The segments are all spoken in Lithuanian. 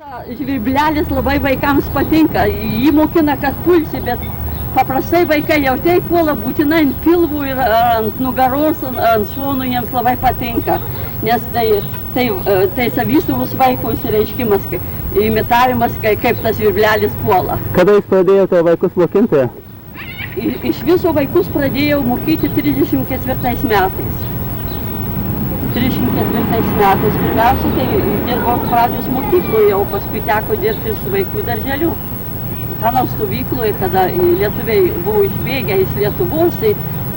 Žvirblelis labai vaikams patinka, jį mokina, kad pulsi, bet paprastai vaikai jau tai puola būtinai ant pilvų ir ant nugaros, ant šonų jiems labai patinka, nes tai savistovus vaiko išreiškimas, imitavimas, kaip tas žvirblelis puola. Kada jūs pradėjote vaikus mokinti? Iš viso vaikus pradėjau mokyti 34 metais. 34 metais. Pirmiausia, tai dirbau pradžios mokykloje, o paskui teko dirbti su vaikų darželiu. Hanau stovykloje, kada lietuviai buvo išbėgę iš Lietuvos, tai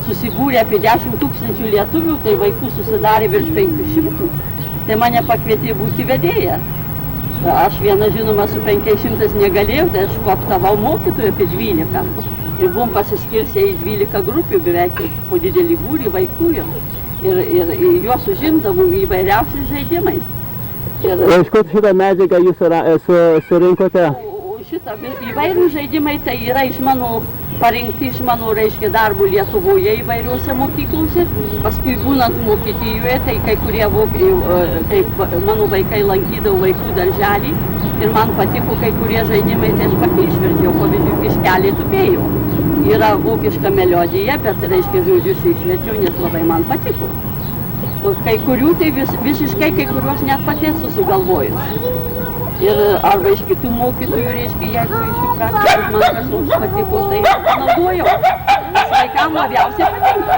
susibūrė apie 10 000 lietuvių, tai vaikų susidarė virš 500. Tai mane pakvietė būti vedėja. Aš viena, žinoma, su 500 negalėjau, tai aš kooptavau mokytojų apie 12. Ir buvom pasiskirstę į 12 grupių, beveik po didelį būrį vaikų. Ir juos užimdavau įvairiausiais žaidimais. Iš kur šitą medžiagą jūs surinkote? Šitą įvairių žaidimai tai yra parinkti iš mano, reiškia, darbų Lietuvoje įvairiuose mokyklose. Paskui būnant Vokietijoje, tai kai kurie mano vaikai lankydavo vaikų darželį ir man patiko kai kurie žaidimai, tai aš pati išverčiau, pavyzdžiui, kiškelį tupėjo. Yra vokiška melodija, bet, reiškia, žodžius išverčiau, nes labai man patiko. Kai kurių tai visiškai, kai kuriuos net pati esu sugalvojus. Ir arba iš kitų mokytojų, reiškia, jeigu iš jų praktikos man kas nors patiko, tai panaudojau. Nes vaikam labiausiai patinka.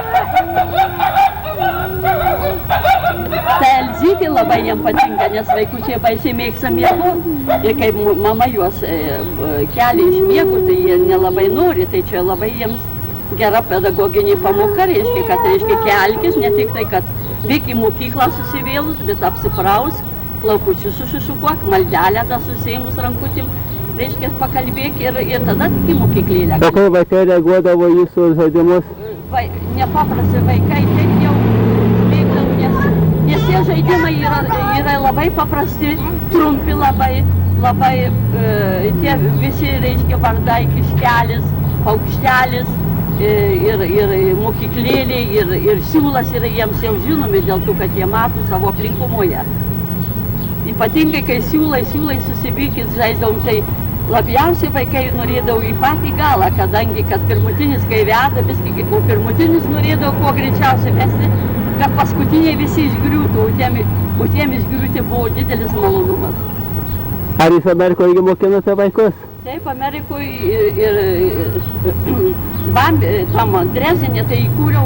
Tai Elzytė labai jiem patinka, nes vaikučiai baisiai mėgsta miegoti. Ir kai mama juos kelia iš miegų, tai jie nelabai nori, tai čia labai jiems gera pedagoginė pamoka, reiškia, kad reiškia kelkis, ne tik tai, kad vyk į mokyklą susivėlus, bet apsipraus, plaukučius sušišukuok, maldelę tą susėmus rankutim, reiškia, pakalbėk ir tada tik į mokyklėlę. O kai vaikai reaguodavo į jūsų žaidimus? Nepaprastai vaikai taip jau mėgdavo, nes tie žaidimai yra labai paprasti, trumpi labai, tie visi, reiškia, vardai, kiškelis, paukštelis, ir mokyklėlė, ir siūlas yra jiems jau žinomi dėl to, kad jie mato savo aplinkumoje. Ypatingai, kai siūlai susibykit žaisdavom, tai labiausiai vaikai norėdavo į patį galą, kadangi, kad pirmutinis, kai veda, o pirmutinis norėdavo kuo greičiausiai vesti, kad paskutiniai visi išgriūtų, o tiem išgriūti buvo didelis malonumas. Ar jūs Amerikoje irgi mokinote vaikus? Taip, Amerikoje ir tam Drezdene, tai įkūriau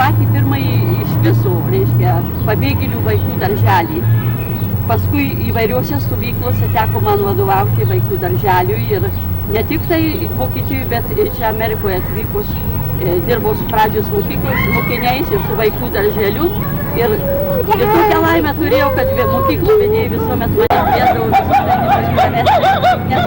patį pirmąjį iš viso, reiškia, pabėgėlių vaikų darželį. Paskui įvairiuose stovyklose teko man vadovauti vaikų darželiui ir ne tik tai Vokietijoje, bet ir čia Amerikoje atvykus dirbau su pradžios mokyklos mokiniais ir su vaikų darželiu. Ir tokią laimę turėjau, kad mokyklų vedėjai visuomet mane kviesdavo visus rengimus, nes